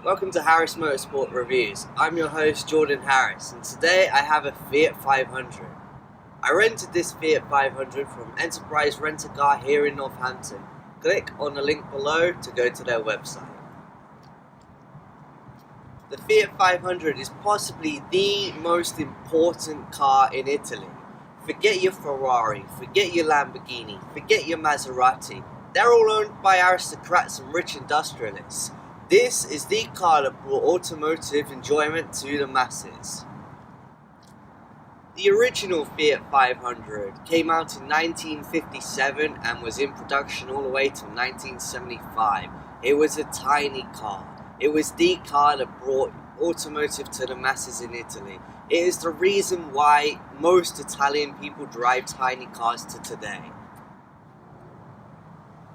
Welcome to Harris Motorsport Reviews. I'm your host Jordan Harris, and today I have a Fiat 500. I rented this Fiat 500 from Enterprise Rent-A-Car here in Northampton. Click on the link below to go to their website. The Fiat 500 is possibly the most important car in Italy. Forget your Ferrari, forget your Lamborghini, forget your Maserati. They're all owned by aristocrats and rich industrialists. This is the car that brought automotive enjoyment to the masses. The original Fiat 500 came out in 1957 and was in production all the way to 1975. It was a tiny car. It was the car that brought automotive to the masses in Italy. It is the reason why most Italian people drive tiny cars to today.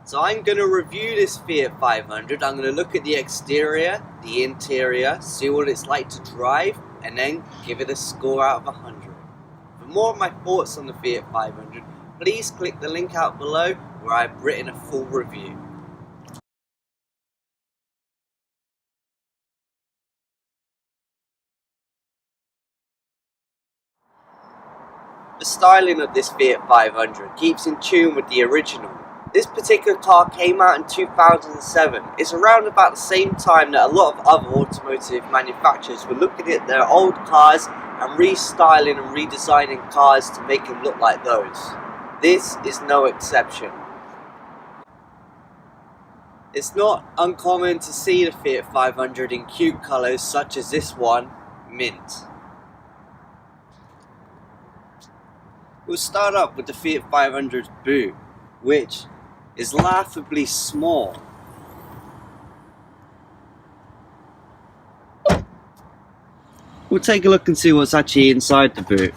So I'm going to review this Fiat 500. I'm going to look at the exterior, the interior, see what it's like to drive, and then give it a score out of 100. For more of my thoughts on the Fiat 500, please click the link out below where I've written a full review. The styling of this Fiat 500 keeps in tune with the original. This particular car came out in 2007. It's around about the same time that a lot of other automotive manufacturers were looking at their old cars and restyling and redesigning cars to make them look like those. This is no exception. It's not uncommon to see the Fiat 500 in cute colours such as this one, mint. We'll start up with the Fiat 500's boot, which is laughably small. We'll take a look and see what's actually inside the boot.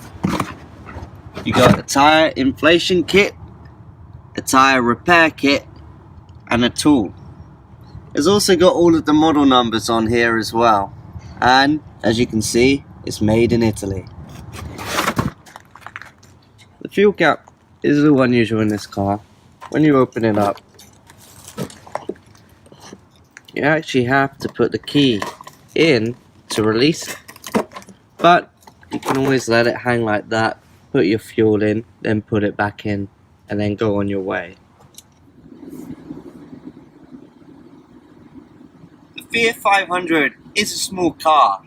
You got a tyre inflation kit, a tyre repair kit, and a tool. It's also got all of the model numbers on here as well, and as you can see, it's made in Italy. The fuel cap is a little unusual in this car. When you open it up, you actually have to put the key in to release it, but you can always let it hang like that, put your fuel in, then put it back in, and then go on your way. The Fiat 500 is a small car,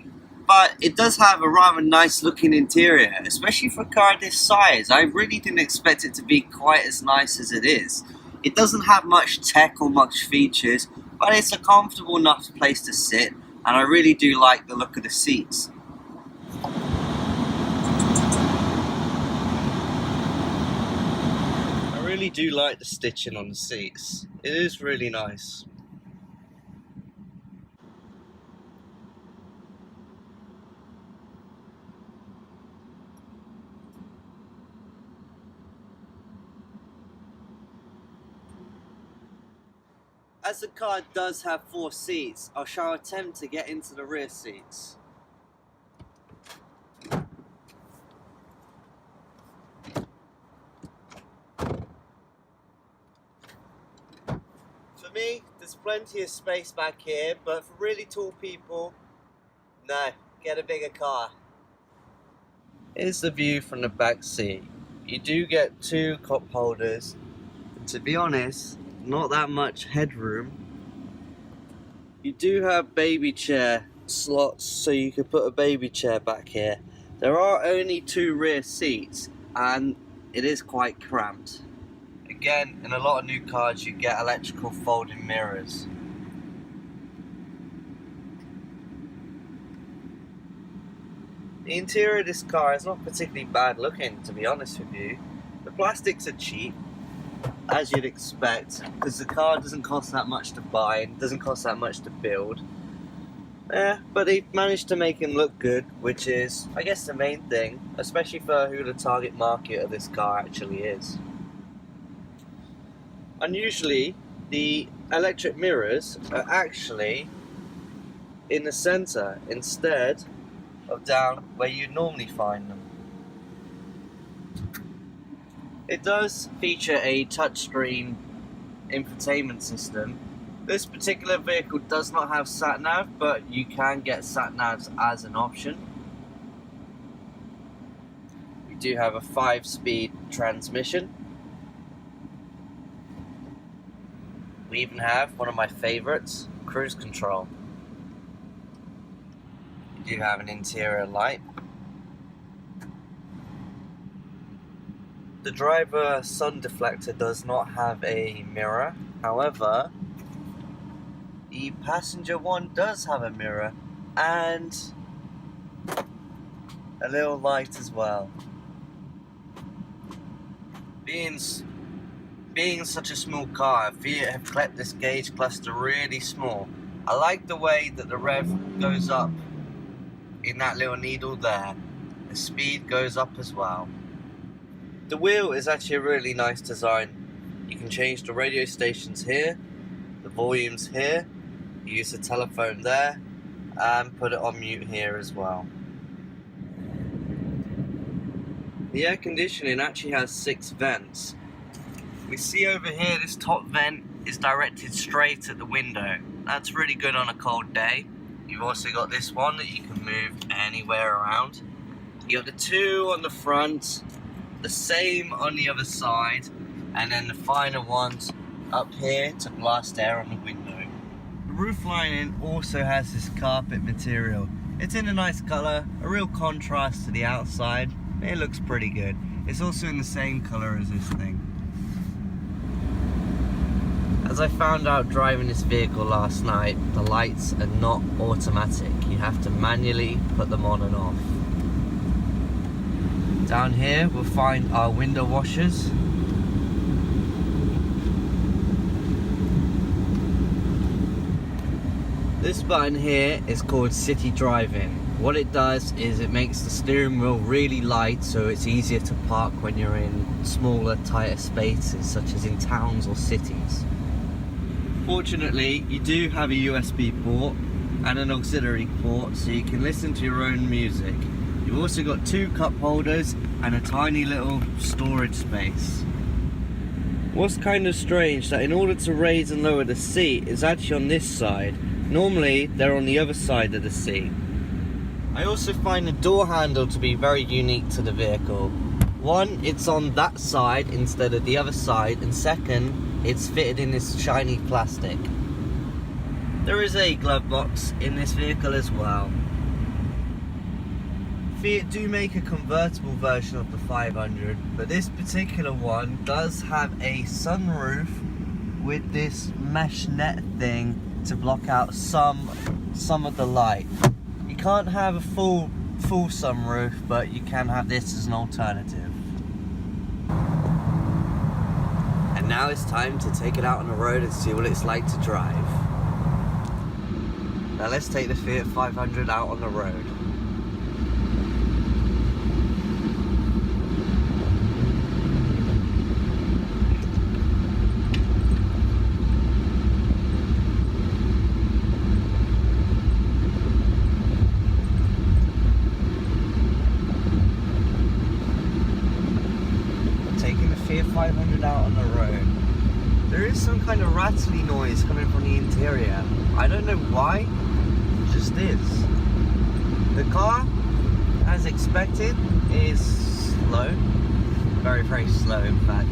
but it does have a rather nice looking interior, especially for a car this size. I really didn't expect it to be quite as nice as it is. It doesn't have much tech or much features, but it's a comfortable enough place to sit, and I really do like the look of the seats. I really do like the stitching on the seats. It is really nice. As the car does have 4 seats, I shall attempt to get into the rear seats. For me, there's plenty of space back here, but for really tall people, no, get a bigger car. Here's the view from the back seat. You do get 2 cup holders. To be honest, not that much headroom. You do have baby chair slots, so you can put a baby chair back here. There are only 2 rear seats, and it is quite cramped. Again, in a lot of new cars you get electrical folding mirrors. The interior of this car is not particularly bad looking, to be honest with you. The plastics are cheap, as you'd expect, because the car doesn't cost that much to buy and doesn't cost that much to build. But they've managed to make him look good, which is, I guess, the main thing, especially for who the target market of this car actually is. Unusually, the electric mirrors are actually in the center instead of down where you'd normally find them. It does feature a touchscreen infotainment system, This particular vehicle does not have sat-nav, but you can get sat-navs as an option. We do have a 5-speed transmission. We even have one of my favorites, cruise control. We do have an interior light. The driver sun deflector does not have a mirror. However, the passenger one does have a mirror and a little light as well. Being such a small car, Fiat have kept this gauge cluster really small. I like the way that the rev goes up in that little needle there. The speed goes up as well. The wheel is actually a really nice design. You can change the radio stations here, the volumes here, you use the telephone there, and put it on mute here as well. The air conditioning actually has 6 vents. We see over here this top vent is directed straight at the window. That's really good on a cold day. You've also got this one that you can move anywhere around. You got the 2 on the front, the same on the other side, and then the final ones up here to blast air on the window. The roof lining also has this carpet material. It's in a nice colour, a real contrast to the outside. It looks pretty good. It's also in the same colour as this thing. As I found out driving this vehicle last night, the lights are not automatic. You have to manually put them on and off. Down here we'll find our window washers. This button here is called City Driving. What it does is it makes the steering wheel really light so it's easier to park when you're in smaller, tighter spaces such as in towns or cities. Fortunately, you do have a USB port and an auxiliary port so you can listen to your own music. You've also got 2 cup holders and a tiny little storage space. What's kind of strange that in order to raise and lower the seat is actually on this side. Normally they're on the other side of the seat. I also find the door handle to be very unique to the vehicle. One, it's on that side instead of the other side, and second, it's fitted in this shiny plastic. There is a glove box in this vehicle as well. Fiat do make a convertible version of the 500, but this particular one does have a sunroof with this mesh net thing to block out some of the light. You can't have a full sunroof, but you can have this as an alternative. And now it's time to take it out on the road and see what it's like to drive. Now let's take the Fiat 500 out on the road. Fiat 500 out on the road. There is some kind of rattly noise coming from the interior. I don't know why, it just is. The car, as expected, is slow. Very, very slow in fact.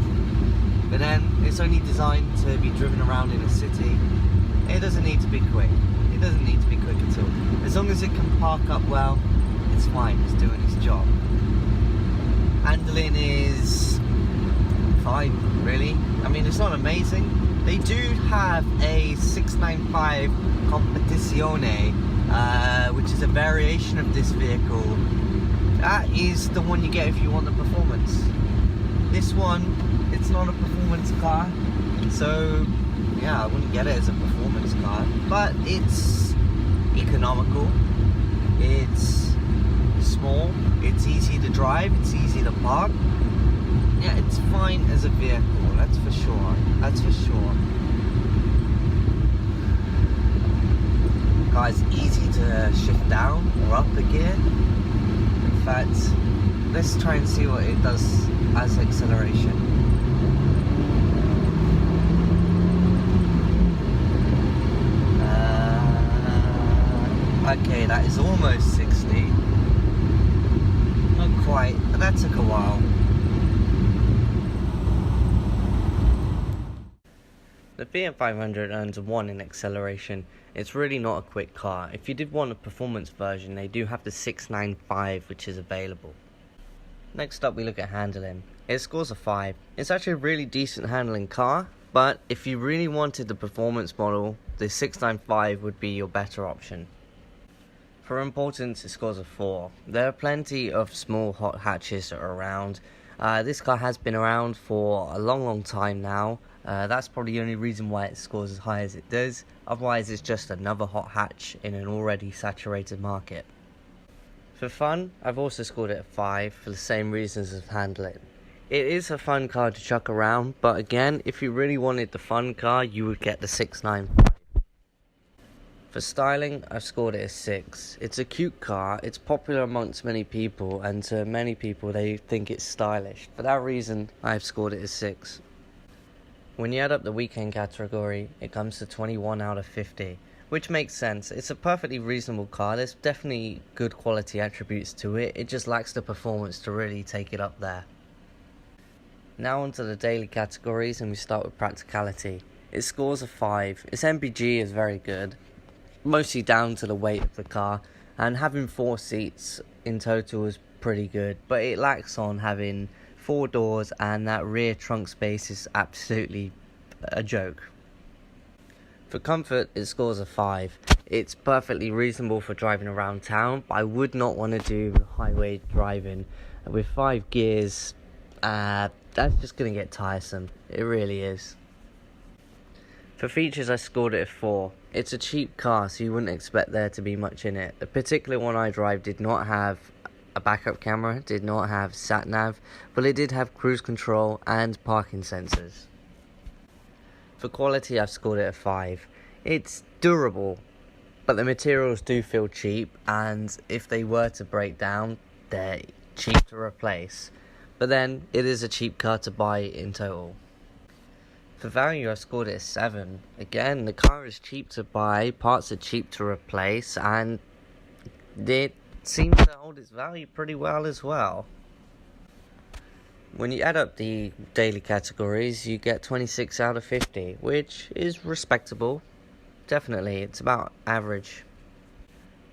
But then, it's only designed to be driven around in a city. It doesn't need to be quick. It doesn't need to be quick at all. As long as it can park up well, it's fine, it's doing its job. Handling is fine, really. I mean, it's not amazing. They do have a 695 Competizione, which is a variation of this vehicle. That is the one you get if you want the performance. This one, it's not a performance car, so yeah, I wouldn't get it as a performance car. But it's economical, it's small, it's easy to drive, it's easy to park. Yeah, it's fine as a vehicle, that's for sure. That's for sure. Guys, easy to shift down or up a gear. In fact, let's try and see what it does as acceleration. The Fiat 500 earns a 1 in acceleration. It's really not a quick car. If you did want a performance version, they do have the 695, which is available. Next up we look at handling. It scores a 5. It's actually a really decent handling car, but if you really wanted the performance model, the 695 would be your better option. For importance, it scores a 4. There are plenty of small hot hatches around. This car has been around for a long time now. That's probably the only reason why it scores as high as it does. Otherwise, it's just another hot hatch in an already saturated market. For fun, I've also scored it a 5 for the same reasons as handling. It is a fun car to chuck around, but again, if you really wanted the fun car, you would get the 695. For styling, I've scored it a 6. It's a cute car, it's popular amongst many people, and to many people they think it's stylish. For that reason, I've scored it a 6. When you add up the weekend category, it comes to 21 out of 50, which makes sense. It's a perfectly reasonable car, there's definitely good quality attributes to it, it just lacks the performance to really take it up there. Now onto the daily categories, and we start with practicality. It scores a 5, its MPG is very good, mostly down to the weight of the car, and having 4 seats in total is pretty good, but it lacks on having 4 doors, and that rear trunk space is absolutely a joke. For comfort, it scores a 5. It's perfectly reasonable for driving around town, but I would not want to do highway driving. With 5 gears, that's just going to get tiresome. It really is. For features, I scored it a 4. It's a cheap car, so you wouldn't expect there to be much in it. The particular one I drive did not have a backup camera, did not have sat-nav, but it did have cruise control and parking sensors. For quality, I've scored it a 5. It's durable, but the materials do feel cheap, and if they were to break down, they're cheap to replace. But then, it is a cheap car to buy in total. For value, I scored it a 7. Again, the car is cheap to buy, parts are cheap to replace, and it seems to hold its value pretty well as well. When you add up the daily categories, you get 26 out of 50, which is respectable. Definitely, it's about average.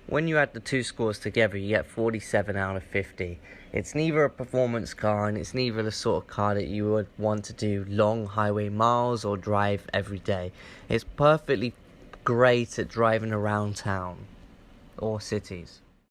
When you add the two scores together, you get 47 out of 50. It's neither a performance car, and it's neither the sort of car that you would want to do long highway miles or drive every day. It's perfectly great at driving around town or cities.